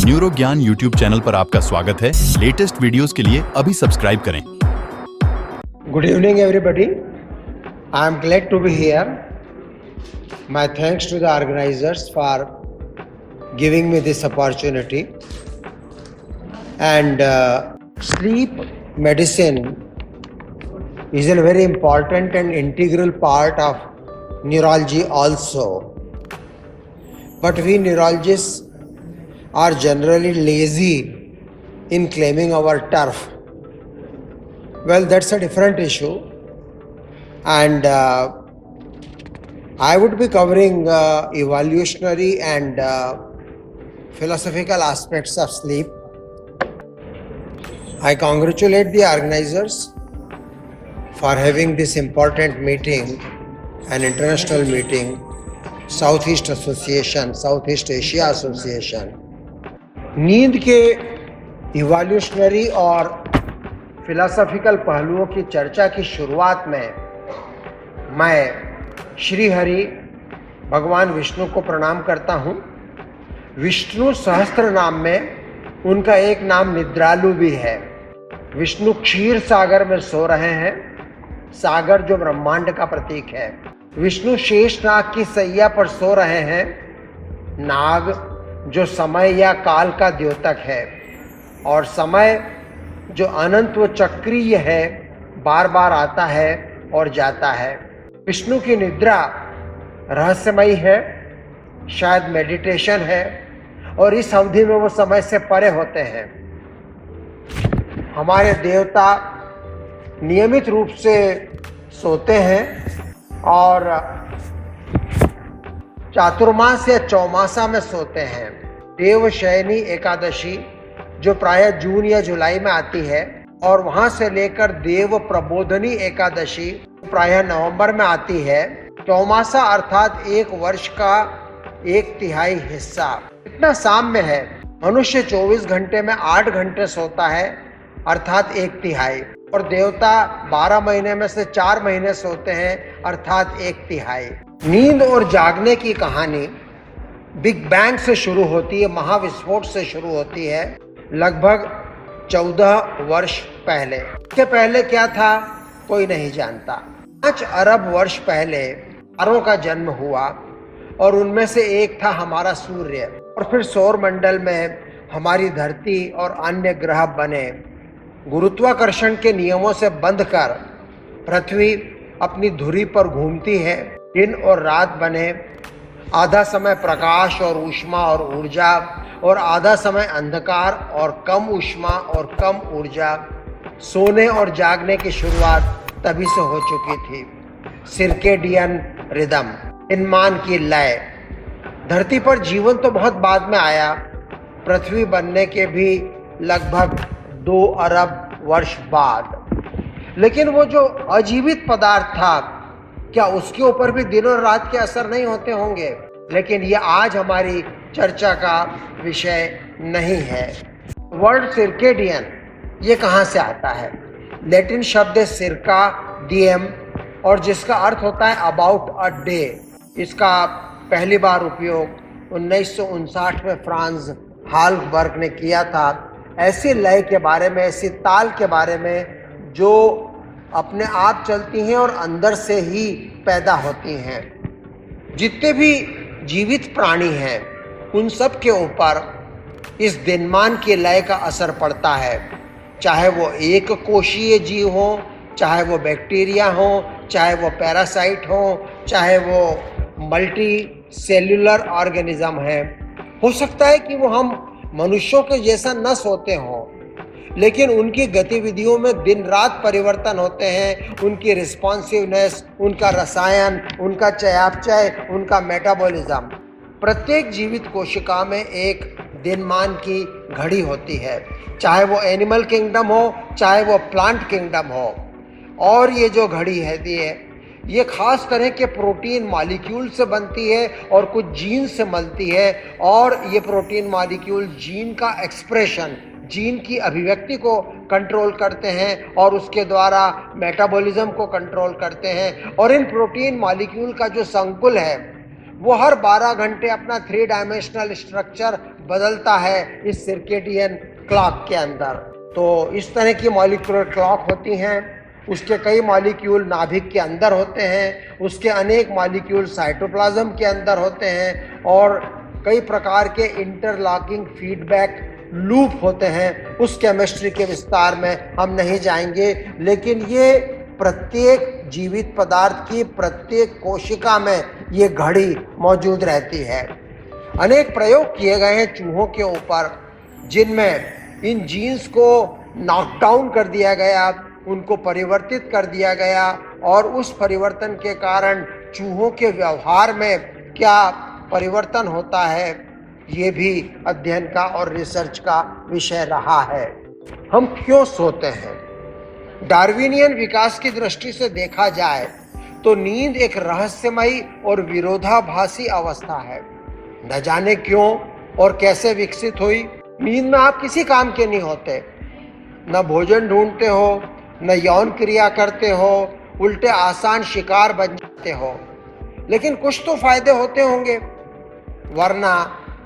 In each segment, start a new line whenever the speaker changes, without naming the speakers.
Neuro ज्ञान YouTube channel पर आपका स्वागत है। लेटेस्ट वीडियोस के लिए अभी सब्सक्राइब करें।
Good evening, everybody. I am glad to be here. My thanks to the organizers for giving me this opportunity. And sleep medicine is a very important and integral part of neurology also. But we neurologists are generally lazy in claiming our turf. Well, that's a different issue. And I would be covering evolutionary and philosophical aspects of sleep. I congratulate the organizers for having this important meeting, an international meeting, Southeast Association, Southeast Asia Association. नींद के evolutionary और philosophical पहलुओं की चर्चा की शुरुआत में मैं श्री हरि भगवान विष्णु को प्रणाम करता हूँ। विष्णु सहस्त्र नाम में उनका एक नाम निद्रालु भी है। विष्णु क्षीर सागर में सो रहे हैं, सागर जो ब्रह्मांड का प्रतीक है। विष्णु शेषनाग की सैया पर सो रहे हैं, नाग जो समय या काल का द्योतक है, और समय जो अनंत व चक्रीय है, बार बार आता है और जाता है। विष्णु की निद्रा रहस्यमयी है, शायद मेडिटेशन है, और इस अवधि में वो समय से परे होते हैं। हमारे देवता नियमित रूप से सोते हैं और चातुर्मास या चौमासा में सोते हैं। देवशयनी एकादशी जो प्रायः जून या जुलाई में आती है, और वहां से लेकर देव प्रबोधनी एकादशी प्रायः नवंबर में आती है। चौमासा अर्थात एक वर्ष का 1/3 हिस्सा इतना साम्य है। मनुष्य 24 घंटे में 8 घंटे सोता है, अर्थात 1/3, और देवता 12 महीने में से 4 महीने सोते हैं, अर्थात 1/3। नींद और जागने की कहानी बिग बैंग से शुरू होती है, महाविस्फोट से शुरू होती है, लगभग 14 वर्ष पहले। इसके पहले क्या था कोई नहीं जानता। 5 अरब वर्ष पहले तारों का जन्म हुआ, और उनमें से एक था हमारा सूर्य, और फिर सौर मंडल में हमारी धरती और अन्य ग्रह बने। गुरुत्वाकर्षण के नियमों से बंधकर पृथ्वी अपनी धुरी पर घूमती है। दिन और रात बने, आधा समय प्रकाश और ऊष्मा और ऊर्जा, और आधा समय अंधकार और कम ऊष्मा और कम ऊर्जा। सोने और जागने की शुरुआत तभी से हो चुकी थी। सिरकेडियन रिदम, दिनमान की लय। धरती पर जीवन तो बहुत बाद में आया, पृथ्वी बनने के भी लगभग 2 अरब वर्ष बाद। लेकिन वो जो अजीवित पदार्थ था, क्या उसके ऊपर भी दिन और रात के असर नहीं होते होंगे? लेकिन ये आज हमारी चर्चा का विषय नहीं है। वर्ड सिरकेडियन ये कहाँ से आता है? लैटिन शब्द है सिरका डीएम, और जिसका अर्थ होता है अबाउट अ डे। इसका पहली बार उपयोग 1959 में फ्रांस हाल्सबर्ग ने किया था, ऐसी लय के बारे में, ऐसी ताल के बारे में जो अपने आप चलती हैं और अंदर से ही पैदा होती हैं। जितने भी जीवित प्राणी हैं उन सब के ऊपर इस दिनमान की लय का असर पड़ता है, चाहे वो एक कोशीय जीव हो, चाहे वो बैक्टीरिया हो, चाहे वो पैरासाइट हो, चाहे वो मल्टी सेल्यूलर ऑर्गेनिज्म है। हो सकता है कि वो हम मनुष्यों के जैसा न सोते हों, लेकिन उनकी गतिविधियों में दिन रात परिवर्तन होते हैं। उनकी रिस्पॉन्सिवनेस, उनका रसायन, उनका चयापचय, उनका मेटाबॉलिज्म। प्रत्येक जीवित कोशिका में एक दिनमान की घड़ी होती है, चाहे वो एनिमल किंगडम हो, चाहे वो प्लांट किंगडम हो। और ये जो घड़ी है ये खास तरह के प्रोटीन मॉलिक्यूल से बनती है और कुछ जीन से मिलती है, और ये प्रोटीन मॉलिक्यूल जीन का एक्सप्रेशन, जीन की अभिव्यक्ति को कंट्रोल करते हैं, और उसके द्वारा मेटाबॉलिज्म को कंट्रोल करते हैं। और इन प्रोटीन मॉलिक्यूल का जो संकुल है वो हर 12 घंटे अपना 3 डायमेंशनल स्ट्रक्चर बदलता है इस सर्केडियन क्लॉक के अंदर। तो इस तरह की मॉलिक्यूलर क्लॉक होती हैं। उसके कई मॉलिक्यूल नाभिक के अंदर होते हैं, उसके अनेक मॉलिक्यूल साइटोप्लाज्म के अंदर होते हैं और कई प्रकार के इंटरलॉकिंग फीडबैक लूप होते हैं। उस केमिस्ट्री के विस्तार में हम नहीं जाएंगे, लेकिन ये प्रत्येक जीवित पदार्थ की प्रत्येक कोशिका में ये घड़ी मौजूद रहती है। अनेक प्रयोग किए गए हैं चूहों के ऊपर, जिनमें इन जीन्स को नॉकडाउन कर दिया गया, उनको परिवर्तित कर दिया गया और उस परिवर्तन के कारण चूहों के व्यवहार में क्या परिवर्तन होता है, ये भी अध्ययन का और रिसर्च का विषय रहा है। हम क्यों सोते हैं? डार्विनियन विकास की दृष्टि से देखा जाए तो नींद एक रहस्यमयी और विरोधाभासी अवस्था है। न जाने क्यों और कैसे विकसित हुई। नींद में आप किसी काम के नहीं होते, न भोजन ढूंढते हो, न यौन क्रिया करते हो, उल्टे आसान शिकार बन जाते हो। लेकिन कुछ तो फायदे होते होंगे, वरना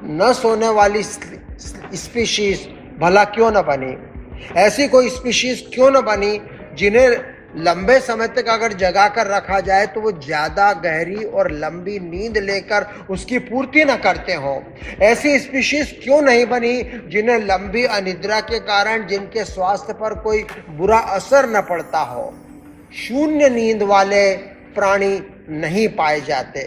न सोने वाली स्पीशीज भला क्यों न बनी? ऐसी कोई स्पीशीज क्यों न बनी जिन्हें लंबे समय तक अगर जगा कर रखा जाए तो वो ज्यादा गहरी और लंबी नींद लेकर उसकी पूर्ति न करते हो? ऐसी स्पीशीज क्यों नहीं बनी जिन्हें लंबी अनिद्रा के कारण जिनके स्वास्थ्य पर कोई बुरा असर न पड़ता हो? शून्य नींद वाले प्राणी नहीं पाए जाते,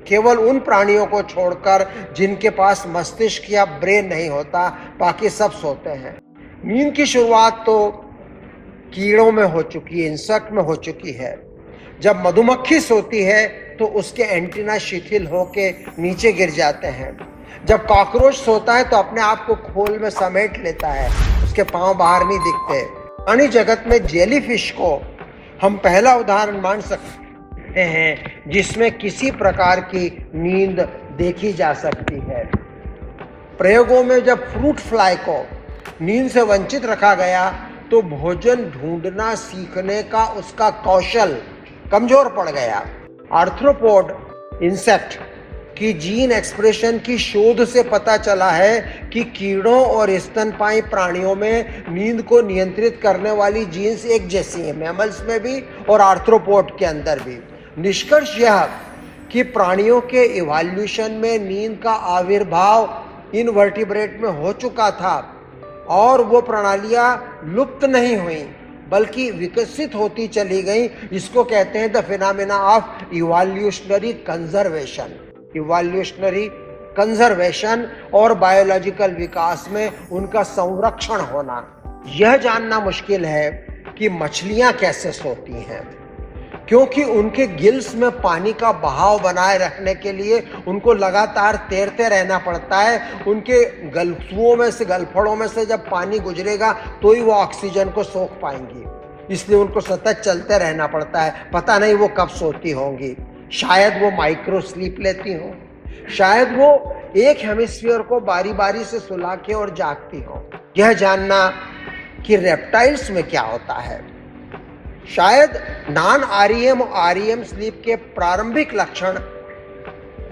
केवल उन प्राणियों को छोड़कर जिनके पास मस्तिष्क या ब्रेन नहीं होता, बाकी सब सोते हैं। नींद की शुरुआत तो कीड़ों में हो चुकी है, इंसेक्ट में हो चुकी है। जब मधुमक्खी सोती है तो उसके एंटीना शिथिल होके नीचे गिर जाते हैं। जब कॉकरोच सोता है तो अपने आप को खोल में समेट लेता है, उसके पांव बाहर नहीं दिखते। प्राणी जगत में जेलीफिश को हम पहला उदाहरण मान सकते हैं जिसमें किसी प्रकार की नींद देखी जा सकती है। प्रयोगों में जब फ्रूट फ्लाई को नींद से वंचित रखा गया तो भोजन ढूंढना सीखने का उसका कौशल कमजोर पड़ गया। आर्थ्रोपोड इंसेक्ट की जीन एक्सप्रेशन की शोध से पता चला है कि कीड़ों और स्तनपायी प्राणियों में नींद को नियंत्रित करने वाली जीन्स एक जैसी है, मैमल्स में भी और आर्थ्रोपोड के अंदर भी। निष्कर्ष यह कि प्राणियों के इवोल्यूशन में नींद का आविर्भाव इनवर्टिब्रेट में हो चुका था और वो प्रणालियां लुप्त नहीं हुई बल्कि विकसित होती चली गई। इसको कहते हैं the phenomena of evolutionary conservation. Evolutionary conservation और बायोलॉजिकल विकास में उनका संरक्षण होना। यह जानना मुश्किल है कि मछलियां कैसे सोती हैं, क्योंकि उनके गिल्स में पानी का बहाव बनाए रखने के लिए उनको लगातार तैरते रहना पड़ता है। उनके गलफुओं में से, गलफड़ों में से जब पानी गुजरेगा तो ही वो ऑक्सीजन को सोख पाएंगी, इसलिए उनको सतत चलते रहना पड़ता है। पता नहीं वो कब सोती होंगी। शायद वो माइक्रो स्लीप लेती हों, शायद वो एक हेमिस्फीयर को बारी बारी से सुला के और जागती हों। यह जानना कि रेप्टाइल्स में क्या होता है। शायद नॉन आरईएम और आरईएम स्लीप के प्रारंभिक लक्षण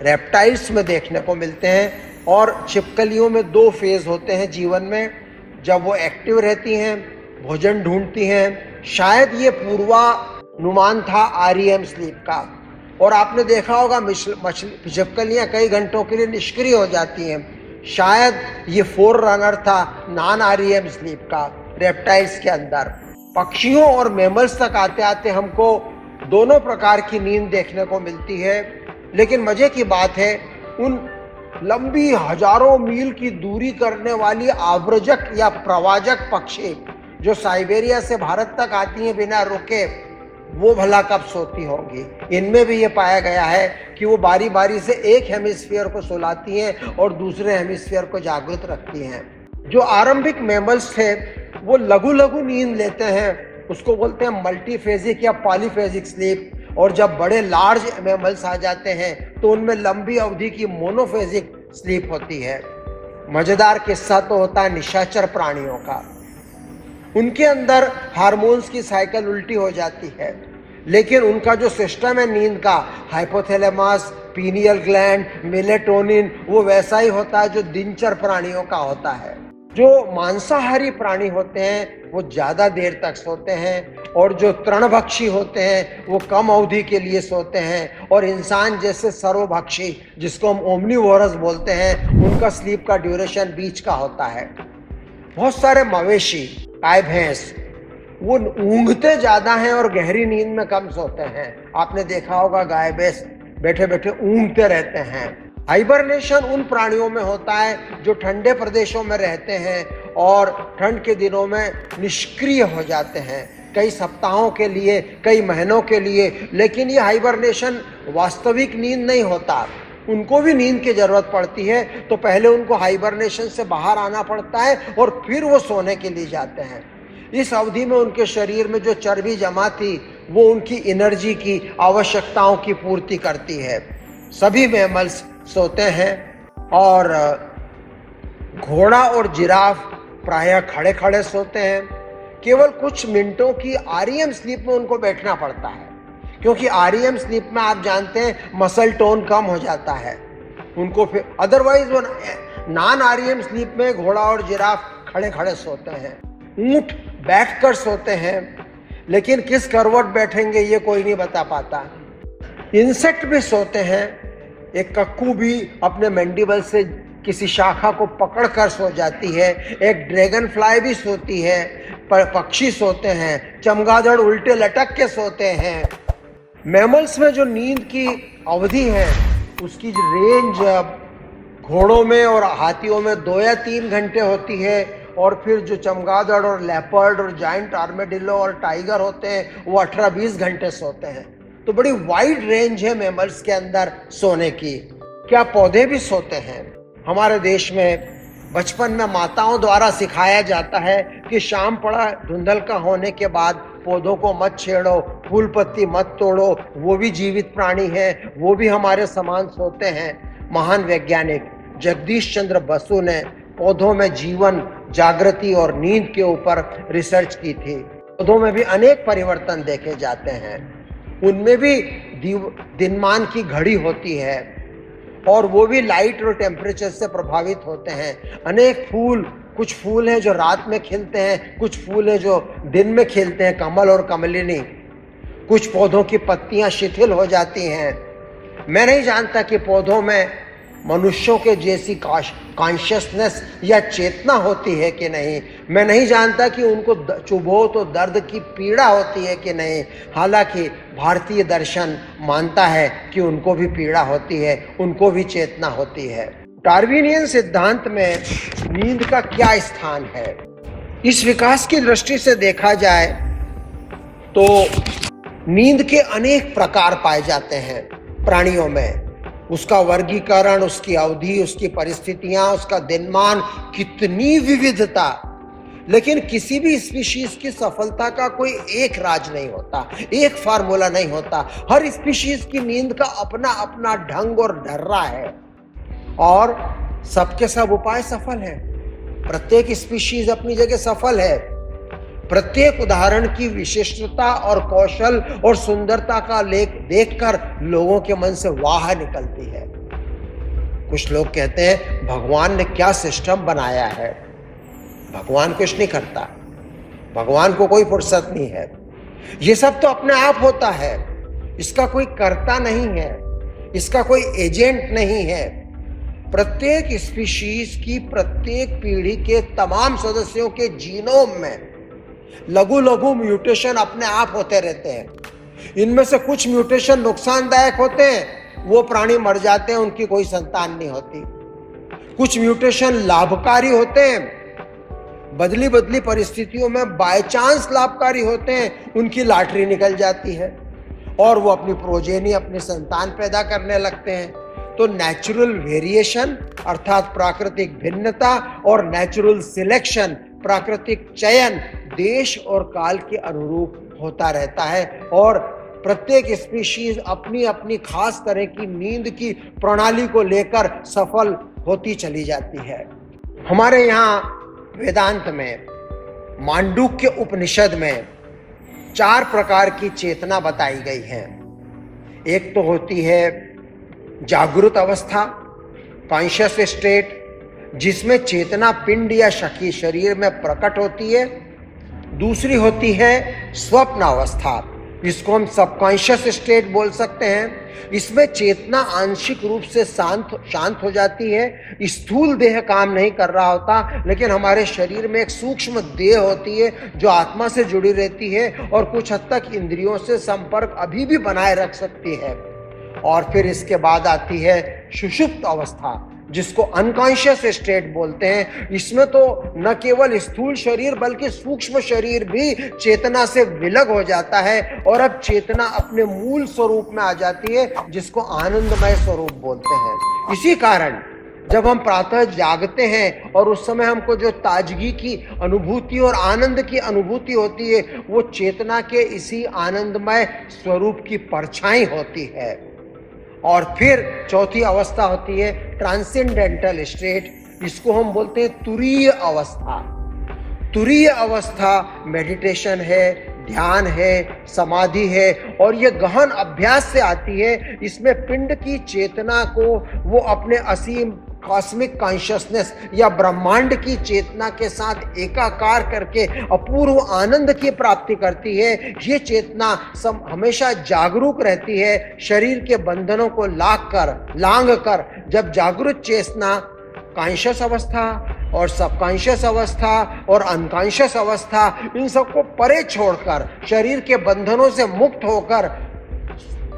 रेप्टाइल्स में देखने को मिलते हैं। और छिपकलियों में दो फेज होते हैं जीवन में, जब वो एक्टिव रहती हैं, भोजन ढूंढती हैं। शायद ये पूर्वानुमान था आरईएम स्लीप का। और आपने देखा होगा छिपकलियां कई घंटों के लिए निष्क्रिय हो जाती हैं। शायद ये फोर रनर था नॉन आरईएम स्लीप का रेप्टाइल्स के अंदर। पक्षियों और मैमल्स तक आते आते हमको दोनों प्रकार की नींद देखने को मिलती है। लेकिन मजे की बात है, उन लंबी हजारों मील की दूरी करने वाली आव्रजक या प्रवाजक पक्षी जो साइबेरिया से भारत तक आती हैं बिना रुके, वो भला कब सोती होंगी। इनमें भी ये पाया गया है कि वो बारी बारी से एक हेमिस्फीयर को सुलाती हैं और दूसरे हेमिस्फीयर को जागृत रखती हैं। जो आरंभिक मैमल्स थे वो लघु लघु नींद लेते हैं, उसको बोलते हैं मल्टीफेजिक या पॉलीफेजिक स्लीप। और जब बड़े लार्ज मैमल्स आ जाते हैं तो उनमें लंबी अवधि की मोनोफेजिक स्लीप होती है। मजेदार किस्सा तो होता है निशाचर प्राणियों का। उनके अंदर हार्मोन्स की साइकिल उल्टी हो जाती है, लेकिन उनका जो सिस्टम है नींद का, हाइपोथैलेमस, पीनियल ग्लैंड, मेलेटोनिन वो वैसा ही होता है जो दिनचर प्राणियों का होता है। जो मांसाहारी प्राणी होते हैं वो ज्यादा देर तक सोते हैं, और जो तृणभक्षी होते हैं वो कम अवधि के लिए सोते हैं, और इंसान जैसे सर्वभक्षी जिसको हम ओमनीवोरस बोलते हैं उनका स्लीप का ड्यूरेशन बीच का होता है। बहुत सारे मवेशी, गाय भैंस, वो ऊँघते ज्यादा हैं और गहरी नींद में कम सोते हैं। आपने देखा होगा गाय भैंस बैठे बैठे ऊँघते रहते हैं। हाइबरनेशन उन प्राणियों में होता है जो ठंडे प्रदेशों में रहते हैं और ठंड के दिनों में निष्क्रिय हो जाते हैं, कई सप्ताहों के लिए, कई महीनों के लिए। लेकिन ये हाइबरनेशन वास्तविक नींद नहीं होता, उनको भी नींद की जरूरत पड़ती है। तो पहले उनको हाइबरनेशन से बाहर आना पड़ता है और फिर वो सोने के लिए जाते हैं। इस अवधि में उनके शरीर में जो चर्बी जमा थी वो उनकी एनर्जी की आवश्यकताओं की पूर्ति करती है। सभी मैमल्स सोते हैं, और घोड़ा और जिराफ प्रायः खड़े खड़े सोते हैं। केवल कुछ मिनटों की आरईएम स्लीप में उनको बैठना पड़ता है, क्योंकि आरईएम स्लीप में आप जानते हैं मसल टोन कम हो जाता है उनको। फिर अदरवाइज वो नॉन आरईएम स्लीप में घोड़ा और जिराफ खड़े खड़े सोते हैं। ऊंट बैठकर सोते हैं, लेकिन किस करवट बैठेंगे ये कोई नहीं बता पाता। इंसेक्ट भी सोते हैं। एक कक्कू भी अपने मैंडिबल से किसी शाखा को पकड़कर सो जाती है। एक ड्रैगन फ्लाई भी सोती है, पक्षी सोते हैं, चमगादड़ उल्टे लटक के सोते हैं। मैमल्स में जो नींद की अवधि है उसकी रेंज घोड़ों में और हाथियों में 2 या 3 घंटे होती है, और फिर जो चमगादड़ और लेपर्ड और जाइंट आर्मेडिलो और टाइगर होते हैं वो 18-20 घंटे सोते हैं। तो बड़ी वाइड रेंज है मैमल्स के अंदर सोने की। क्या पौधे भी सोते हैं? हमारे देश में बचपन में माताओं द्वारा सिखाया जाता है कि शाम पड़ा धुंधल का होने के बाद पौधों को मत छेड़ो, फूल पत्ती मत तोड़ो, वो भी जीवित प्राणी हैं, वो भी हमारे समान सोते हैं। महान वैज्ञानिक जगदीश चंद्र बसु ने पौधों में जीवन, जागृति और नींद के ऊपर रिसर्च की थी। पौधों में भी अनेक परिवर्तन देखे जाते हैं। उनमें भी दिनमान की घड़ी होती है, और वो भी लाइट और टेम्परेचर से प्रभावित होते हैं। अनेक फूल, कुछ फूल हैं जो रात में खिलते हैं, कुछ फूल हैं जो दिन में खिलते हैं, कमल और कमलिनी। कुछ पौधों की पत्तियां शिथिल हो जाती हैं। मैं नहीं जानता कि पौधों में मनुष्यों के जैसी कॉन्शियसनेस या चेतना होती है कि नहीं। मैं नहीं जानता कि उनको चुभो तो दर्द की पीड़ा होती है कि नहीं। हालांकि भारतीय दर्शन मानता है कि उनको भी पीड़ा होती है, उनको भी चेतना होती है। डार्विनियन सिद्धांत में नींद का क्या स्थान है? इस विकास की दृष्टि से देखा जाए तो नींद के अनेक प्रकार पाए जाते हैं प्राणियों में। उसका वर्गीकरण, उसकी अवधि, उसकी परिस्थितियां, उसका दिनमान, कितनी विविधता। लेकिन किसी भी स्पीशीज की सफलता का कोई एक राज नहीं होता, एक फार्मूला नहीं होता। हर स्पीशीज की नींद का अपना अपना ढंग और ढर्रा है, और सबके सब उपाय सफल है। प्रत्येक स्पीशीज अपनी जगह सफल है। प्रत्येक उदाहरण की विशिष्टता और कौशल और सुंदरता का लेख देखकर लोगों के मन से वाह निकलती है। कुछ लोग कहते हैं भगवान ने क्या सिस्टम बनाया है। भगवान कुछ नहीं करता, भगवान को कोई फुर्सत नहीं है। ये सब तो अपने आप होता है, इसका कोई कर्ता नहीं है, इसका कोई एजेंट नहीं है। प्रत्येक स्पीशीज की प्रत्येक पीढ़ी के तमाम सदस्यों के जीनोम में लघु लघु म्यूटेशन अपने आप होते रहते हैं। इनमें से कुछ म्यूटेशन नुकसानदायक होते हैं, वो प्राणी मर जाते हैं, उनकी कोई संतान नहीं होती। कुछ म्यूटेशन लाभकारी होते हैं, बदली बदली परिस्थितियों में बाय चांस लाभकारी होते हैं, उनकी लॉटरी निकल जाती है और वो अपनी प्रोजेनी, अपनी संतान पैदा करने लगते हैं। तो नेचुरल वेरिएशन अर्थात प्राकृतिक भिन्नता और नेचुरल सिलेक्शन प्राकृतिक चयन देश और काल के अनुरूप होता रहता है, और प्रत्येक स्पीशीज अपनी अपनी खास तरह की नींद की प्रणाली को लेकर सफल होती चली जाती है। हमारे यहाँ वेदांत में मांडूक्य उपनिषद में 4 प्रकार की चेतना बताई गई है। एक तो होती है जागृत अवस्था, कॉन्शियस स्टेट, जिसमें चेतना पिंड या शरीर में प्रकट होती है। दूसरी होती है स्वप्न अवस्था, इसको हम सबकॉन्शियस स्टेट बोल सकते हैं। इसमें चेतना आंशिक रूप से शांत हो जाती है। स्थूल देह काम नहीं कर रहा होता, लेकिन हमारे शरीर में एक सूक्ष्म देह होती है जो आत्मा से जुड़ी रहती है और कुछ हद तक इंद्रियों से संपर्क अभी भी बनाए रख सकती है। और फिर इसके बाद आती है सुषुप्त अवस्था, जिसको अनकॉन्शियस स्टेट बोलते हैं। इसमें तो न केवल स्थूल शरीर बल्कि सूक्ष्म शरीर भी चेतना से विलग हो जाता है और अब चेतना अपने मूल स्वरूप में आ जाती है, जिसको आनंदमय स्वरूप बोलते हैं। इसी कारण जब हम प्रातः जागते हैं और उस समय हमको जो ताजगी की अनुभूति और आनंद की अनुभूति होती है, वो चेतना के इसी आनंदमय स्वरूप की परछाई होती है। और फिर चौथी अवस्था होती है ट्रांसेंडेंटल स्टेट, इसको हम बोलते हैं तुरीय अवस्था। तुरीय अवस्था मेडिटेशन है, ध्यान है, समाधि है और ये गहन अभ्यास से आती है। इसमें पिंड की चेतना को वो अपने असीम कॉस्मिक कॉन्शियसनेस या ब्रह्मांड की चेतना के साथ एकाकार करके अपूर्व आनंद की प्राप्ति करती है। ये चेतना हमेशा जागरूक रहती है, शरीर के बंधनों को लांग कर जब जागरूक चेतना कॉन्शियस अवस्था और सबकॉन्शियस अवस्था और अनकॉन्शियस अवस्था, इन सबको परे छोड़कर शरीर के बंधनों से मुक्त होकर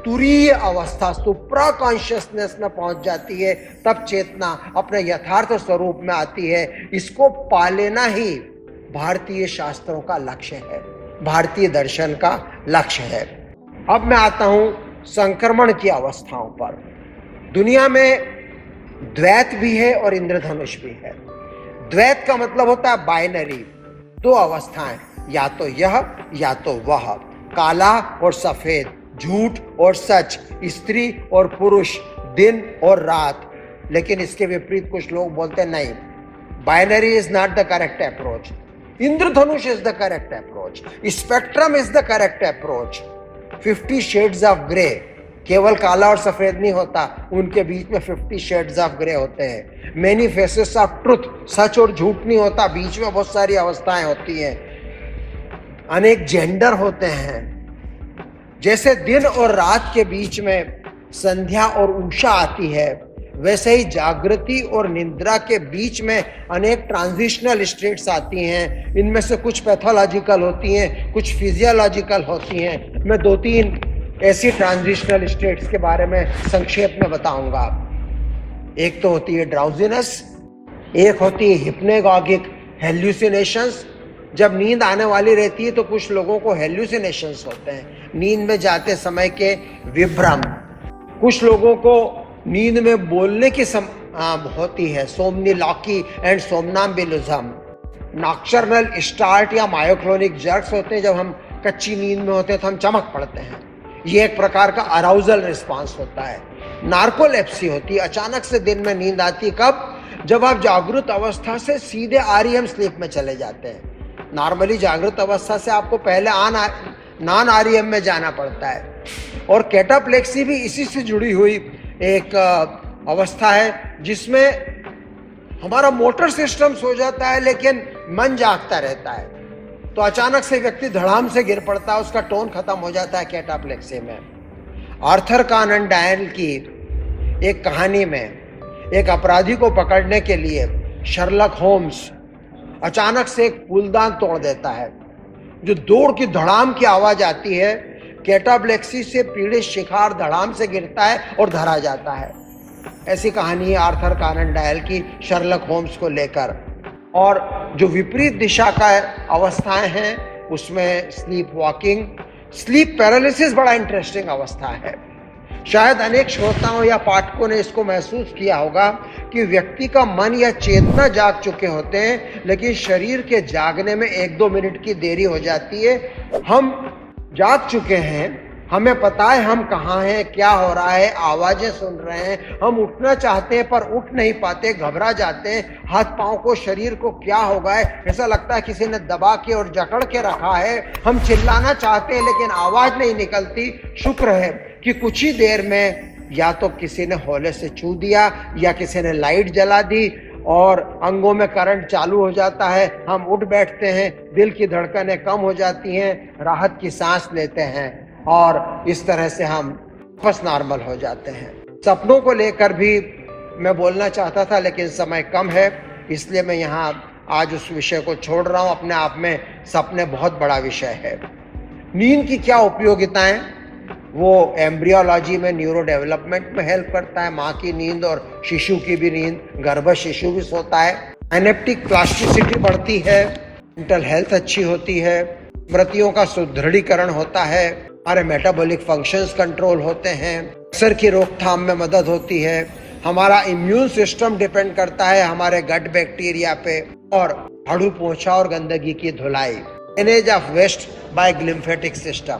तुरीय अवस्था सुप्रा कॉन्शियसनेस में पहुंच जाती है, तब चेतना अपने यथार्थ स्वरूप में आती है। इसको पा लेना ही भारतीय शास्त्रों का लक्ष्य है, भारतीय दर्शन का लक्ष्य है। अब मैं आता हूं संक्रमण की अवस्थाओं पर। दुनिया में द्वैत भी है और इंद्रधनुष भी है। द्वैत का मतलब होता है बाइनरी, दो अवस्थाएं, या तो यह या तो वह, काला और सफेद, झूठ और सच, स्त्री और पुरुष, दिन और रात। लेकिन इसके विपरीत कुछ लोग बोलते हैं नहीं, binary is not the correct approach, Indradhanush is the correct approach, spectrum is the correct approach. 50 shades of grey, केवल काला और सफेद नहीं होता, उनके बीच में 50 शेड्स ऑफ ग्रे होते हैं। मेनी फेसेस ऑफ ट्रुथ, सच और झूठ नहीं होता, बीच में बहुत सारी अवस्थाएं होती हैं। अनेक जेंडर होते हैं। जैसे दिन और रात के बीच में संध्या और उषा आती है, वैसे ही जागृति और निद्रा के बीच में अनेक ट्रांजिशनल स्टेट्स आती हैं। इनमें से कुछ पैथोलॉजिकल होती हैं, कुछ फिजियोलॉजिकल होती हैं। मैं 2-3 ऐसी ट्रांजिशनल स्टेट्स के बारे में संक्षेप में बताऊंगा। एक तो होती है ड्राउजीनेस, एक होती है हिप्नेगॉगिक हेल्यूसिनेशंस। जब नींद आने वाली रहती है तो कुछ लोगों को हेल्यूसिनेशंस होते हैं, नींद में जाते समय के विभ्रम। कुछ लोगों को नींद में बोलने की होती है, सोमनीलॉकी एंड सोमनाम्बुलिज्म। नॉक्टर्नल स्टार्ट या मायोक्लोनिक जर्क्स होते हैं, जब हम कच्ची नींद में होते हैं तो हम चमक पड़ते हैं, ये एक प्रकार का अराउजल रिस्पांस होता है। नार्कोलेप्सी होती है, अचानक से दिन में नींद आती। कब? जब आप जागृत अवस्था से सीधे आरईएम स्लीप में चले जाते हैं। नॉर्मली जागृत अवस्था से आपको पहले नॉन आरईएम में जाना पड़ता है। और कैटाप्लेक्सी भी इसी से जुड़ी हुई एक अवस्था है, जिसमें हमारा मोटर सिस्टम सो जाता है लेकिन मन जागता रहता है। तो अचानक से व्यक्ति धड़ाम से गिर पड़ता है, उसका टोन खत्म हो जाता है कैटाप्लेक्सी में। आर्थर कॉनन डॉयल की एक कहानी में एक अपराधी को पकड़ने के लिए शर्लक होम्स अचानक से एक फूलदान तोड़ देता है। जो दौड़ की धड़ाम की आवाज आती है, कैटाप्लेक्सी से पीड़ित शिकार धड़ाम से गिरता है और धरा जाता है। ऐसी कहानी है आर्थर कॉनन डॉयल की शर्लक होम्स को लेकर। और जो विपरीत दिशा का अवस्थाएं हैं, उसमें स्लीप वॉकिंग, स्लीप पैरालिसिस बड़ा इंटरेस्टिंग अवस्था है। शायद अनेक श्रोताओं या पाठकों ने इसको महसूस किया होगा कि व्यक्ति का मन या चेतना जाग चुके होते हैं, लेकिन शरीर के जागने में 1-2 मिनट की देरी हो जाती है। हम जाग चुके हैं, हमें पता है हम कहाँ हैं, क्या हो रहा है, आवाजें सुन रहे हैं, हम उठना चाहते हैं पर उठ नहीं पाते, घबरा जाते हैं, हाथ पांव को, शरीर को क्या हो गया है, ऐसा लगता है किसी ने दबा के और जकड़ के रखा है। हम चिल्लाना चाहते हैं लेकिन आवाज नहीं निकलती। शुक्र है कि कुछ ही देर में या तो किसी ने हौले से छू दिया या किसी ने लाइट जला दी और अंगों में करंट चालू हो जाता है, हम उठ बैठते हैं, दिल की धड़कनें कम हो जाती हैं, राहत की सांस लेते हैं और इस तरह से हम वापस नॉर्मल हो जाते हैं। सपनों को लेकर भी मैं बोलना चाहता था लेकिन समय कम है, इसलिए मैं यहाँ आज उस विषय को छोड़ रहा हूँ। अपने आप में सपने बहुत बड़ा विषय है। नींद की क्या उपयोगिताएं? वो एम्ब्रियोलॉजी में, न्यूरो डेवलपमेंट में हेल्प करता है। माँ की नींद और शिशु की भी नींद, गर्भस्थ शिशु भी सोता है। साइनेप्टिक प्लास्टिसिटी बढ़ती है, मेंटल हेल्थ अच्छी होती है, स्मृतियों का सुदृढ़ीकरण होता है, हमारे मेटाबॉलिक फंक्शंस कंट्रोल होते हैं, कैंसर की रोकथाम में मदद होती है, हमारा इम्यून सिस्टम डिपेंड करता है हमारे गट बैक्टीरिया पे, और झाड़ू पोछा और गंदगी की धुलाई, manage of waste by lymphatic system.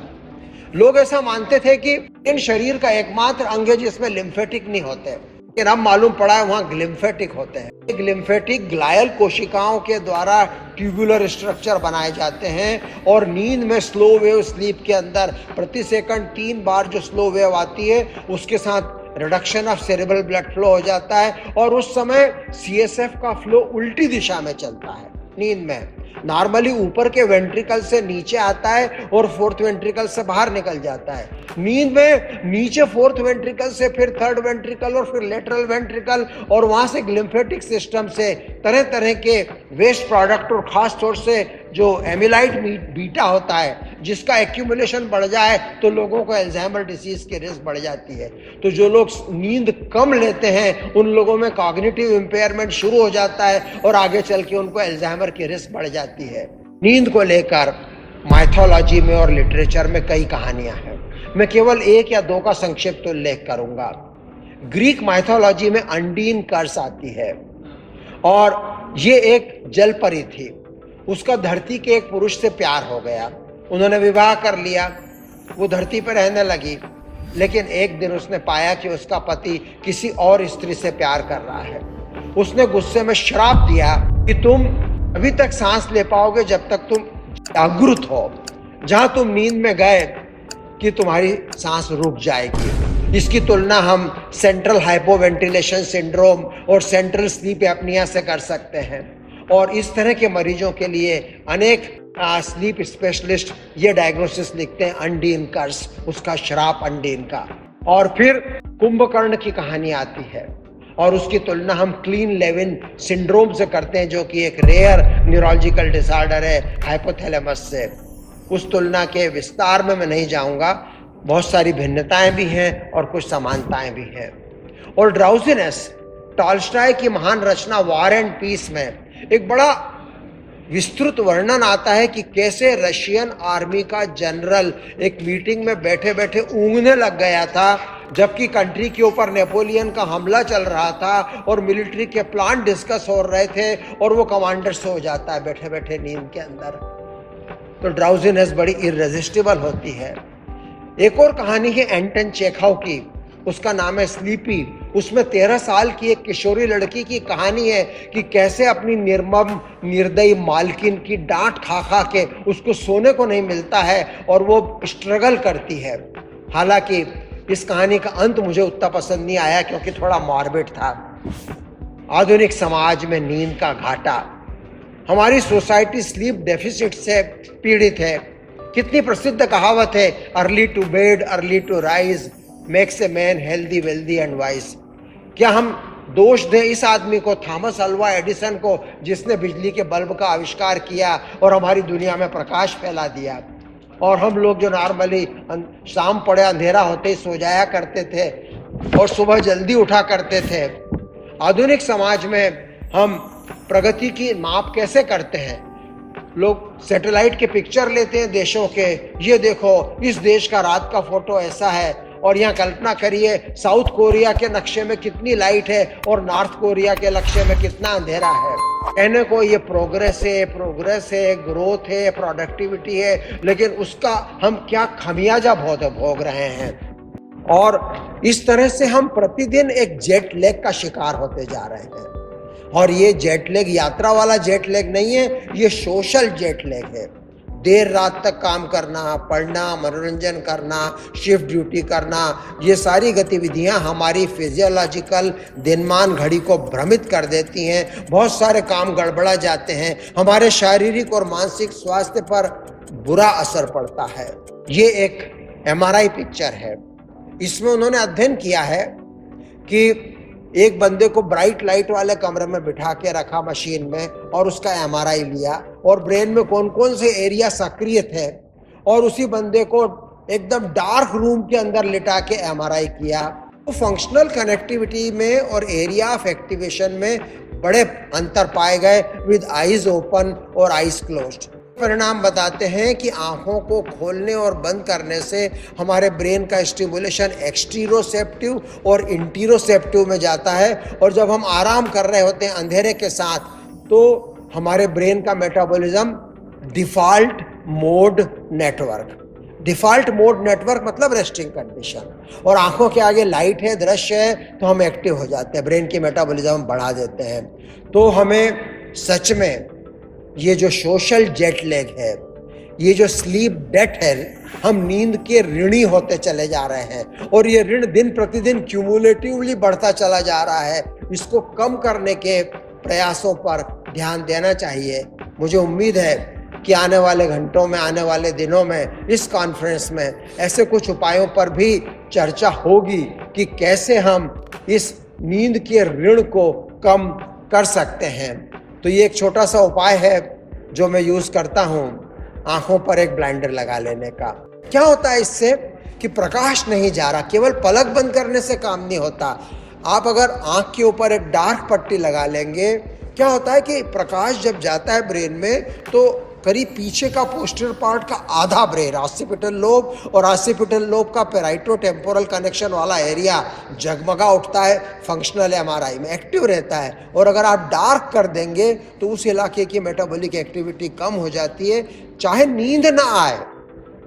लोग ऐसा मानते थे कि इन शरीर का एकमात्र अंग है जिसमें लिम्फेटिक नहीं होते, लेकिन अब मालूम पड़ा है वहां ग्लिम्फेटिक होते हैं। ग्लिम्फेटिक ग्लायल कोशिकाओं के द्वारा ट्यूबुलर स्ट्रक्चर बनाए जाते हैं और नींद में स्लो वेव स्लीप के अंदर प्रति सेकंड 3 बार जो स्लो वेव आती है उसके साथ reduction of cerebral blood flow हो जाता है और उस समय सीएसएफ का फ्लो उल्टी दिशा में चलता है। नींद में नॉर्मली ऊपर के वेंट्रिकल से नीचे आता है और फोर्थ वेंट्रिकल से बाहर निकल जाता है। नींद में नीचे फोर्थ वेंट्रिकल से फिर थर्ड वेंट्रिकल और फिर लेटरल वेंट्रिकल और वहां से ग्लिम्फेटिक सिस्टम से तरह तरह के वेस्ट प्रोडक्ट और खास तौर से जो एमिलाइड बीटा होता है जिसका एक्यूमुलेशन बढ़ जाए तो लोगों को अल्जाइमर डिसीज की रिस्क बढ़ जाती है। तो जो लोग नींद कम लेते हैं उन लोगों में कॉग्निटिव इम्पेयरमेंट शुरू हो जाता है और आगे चल के उनको अल्जाइमर की रिस्क बढ़ जाती है। नींद को लेकर माइथोलॉजी में और लिटरेचर में कई कहानियां हैं। मैं केवल 1 या 2 का संक्षिप्त उल्लेख करूंगा। ग्रीक माइथोलॉजी में अंडीन कर्स आती है और ये एक जल परी थी। उसका धरती के एक पुरुष से प्यार हो गया, उन्होंने विवाह कर लिया, वो धरती पर रहने लगी, लेकिन एक दिन उसने पाया कि उसका पति किसी और स्त्री से प्यार कर रहा है। उसने गुस्से में श्राप दिया कि तुम अभी तक सांस ले पाओगे जब तक तुम जागृत हो, जहां तुम नींद में गए कि तुम्हारी सांस रुक जाएगी। इसकी तुलना हम सेंट्रल हाइपोवेंटिलेशन सिंड्रोम और सेंट्रल स्लीप एपनिया से कर सकते हैं और इस तरह के मरीजों के लिए अनेक स्लीप स्पेशलिस्ट ये डायग्नोसिस लिखते हैं, अंडीन कर्स, उसका श्राप अंडीन का। और फिर कुंभकर्ण की कहानी आती है और उसकी तुलना हम क्लीन लेविन सिंड्रोम से करते हैं जो कि एक रेयर न्यूरोलॉजिकल डिसऑर्डर है हाइपोथैलेमस से। उस तुलना के विस्तार में मैं नहीं जाऊंगा, बहुत सारी भिन्नताएं भी हैं और कुछ समानताएं भी हैं। और ड्राउजीनेस, टॉल्स्टॉय की महान रचना वॉर एंड पीस में एक बड़ा विस्तृत वर्णन आता है कि कैसे रशियन आर्मी का जनरल एक मीटिंग में बैठे बैठे ऊँघने लग गया था जबकि कंट्री के ऊपर नेपोलियन का हमला चल रहा था और मिलिट्री के प्लान डिस्कस हो रहे थे और वो कमांडर सो जाता है बैठे बैठे नींद के अंदर। तो ड्राउजीनेस बड़ी इररेजिस्टिबल होती है। एक और कहानी है एंटन चेखव की, उसका नाम है स्लीपी। उसमें 13 साल की एक किशोरी लड़की की कहानी है कि कैसे अपनी निर्मम निर्दयी मालकिन की डांट खा खा के उसको सोने को नहीं मिलता है और वो स्ट्रगल करती है। हालांकि इस कहानी का अंत मुझे उतना पसंद नहीं आया क्योंकि थोड़ा मॉर्बिड था। आधुनिक समाज में नींद का घाटा, हमारी सोसाइटी स्लीप डेफिसिट से पीड़ित है। कितनी प्रसिद्ध कहावत है, early to bed early to rise makes a man healthy wealthy and wise. क्या हम दोष दें इस आदमी को, थॉमस अल्वा एडिसन को, जिसने बिजली के बल्ब का आविष्कार किया और हमारी दुनिया में प्रकाश फैला दिया, और हम लोग जो नॉर्मली शाम पड़े अंधेरा होते ही सो जाया करते थे और सुबह जल्दी उठा करते थे। आधुनिक समाज में हम प्रगति की माप कैसे करते हैं? लोग सैटेलाइट के पिक्चर लेते हैं देशों के, ये देखो इस देश का रात का फोटो ऐसा है, और यहाँ कल्पना करिए साउथ कोरिया के नक्शे में कितनी लाइट है और नॉर्थ कोरिया के नक्शे में कितना अंधेरा है। कहने को ये प्रोग्रेस है, ग्रोथ है, प्रोडक्टिविटी है, लेकिन उसका हम क्या खमियाजा भोग रहे हैं। और इस तरह से हम प्रतिदिन एक जेट लैग का शिकार होते जा रहे हैं। और ये जेट लैग यात्रा वाला जेट लैग नहीं है, ये सोशल जेट लैग है। देर रात तक काम करना, पढ़ना, मनोरंजन करना, शिफ्ट ड्यूटी करना, ये सारी गतिविधियां हमारी फिजियोलॉजिकल दिनमान घड़ी को भ्रमित कर देती हैं। बहुत सारे काम गड़बड़ा जाते हैं, हमारे शारीरिक और मानसिक स्वास्थ्य पर बुरा असर पड़ता है। ये एक एमआरआई पिक्चर है। इसमें उन्होंने अध्ययन किया है कि एक बंदे को ब्राइट लाइट वाले कमरे में बिठा के रखा मशीन में और उसका एमआरआई लिया और ब्रेन में कौन कौन से एरिया सक्रिय थे, और उसी बंदे को एकदम डार्क रूम के अंदर लिटा के एमआरआई किया। तो फंक्शनल कनेक्टिविटी में और एरिया ऑफ एक्टिवेशन में बड़े अंतर पाए गए विद आईज ओपन और आईज क्लोज्ड। परिणाम बताते हैं कि आंखों को खोलने और बंद करने से हमारे ब्रेन का स्टिमुलेशन एक्सटीरोसेप्टिव और इंटीरोसेप्टिव में जाता है, और जब हम आराम कर रहे होते हैं अंधेरे के साथ तो हमारे ब्रेन का मेटाबॉलिज्म डिफॉल्ट मोड नेटवर्क मतलब रेस्टिंग कंडीशन, और आंखों के आगे लाइट है, दृश्य है, तो हम एक्टिव हो जाते हैं, ब्रेन की मेटाबॉलिज्म बढ़ा देते हैं। तो हमें सच में ये जो सोशल जेट लैग है, ये जो स्लीप डेट है, हम नींद के ऋणी होते चले जा रहे हैं और ये ऋण दिन प्रतिदिन क्यूमुलेटिवली बढ़ता चला जा रहा है। इसको कम करने के प्रयासों पर ध्यान देना चाहिए। मुझे उम्मीद है कि आने वाले घंटों में, आने वाले दिनों में इस कॉन्फ्रेंस में ऐसे कुछ उपायों पर भी चर्चा होगी कि कैसे हम इस नींद के ऋण को कम कर सकते हैं। तो ये एक छोटा सा उपाय है जो मैं यूज़ करता हूँ, आंखों पर एक ब्लाइंडर लगा लेने का। क्या होता है इससे कि प्रकाश नहीं जा रहा, केवल पलक बंद करने से काम नहीं होता। आप अगर आंख के ऊपर एक डार्क पट्टी लगा लेंगे, क्या होता है कि प्रकाश जब जाता है ब्रेन में तो करीब पीछे का पोस्टीरियर पार्ट का आधा ब्रेन, ऑसिपिटल लोब और ऑसिपिटल लोब का पेराइटो टेम्पोरल कनेक्शन वाला एरिया जगमगा उठता है, फंक्शनल एमआरआई में एक्टिव रहता है। और अगर आप डार्क कर देंगे तो उस इलाके की मेटाबॉलिक एक्टिविटी कम हो जाती है, चाहे नींद ना आए।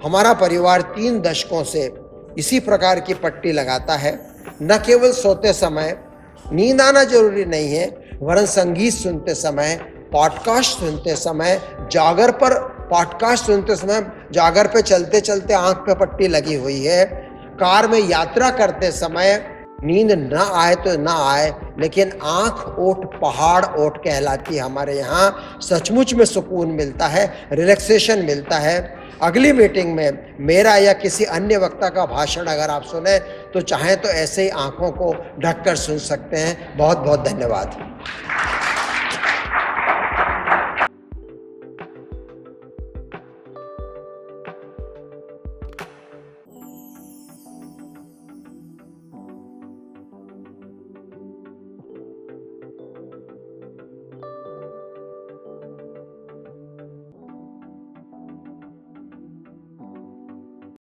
हमारा परिवार 3 दशकों से इसी प्रकार की पट्टी लगाता है। न केवल सोते समय नींद आना जरूरी नहीं है, वरन संगीत सुनते समय, पॉडकास्ट सुनते समय, जागर पर पॉडकास्ट सुनते समय, जागर पे चलते चलते आंख पे पट्टी लगी हुई है। कार में यात्रा करते समय नींद ना आए तो ना आए, लेकिन आंख ओट पहाड़ ओट कहलाती है हमारे यहाँ। सचमुच में सुकून मिलता है, रिलैक्सेशन मिलता है। अगली मीटिंग में मेरा या किसी अन्य वक्ता का भाषण अगर आप सुने तो चाहें तो ऐसे ही आंखों को ढककर सुन सकते हैं। बहुत बहुत धन्यवाद।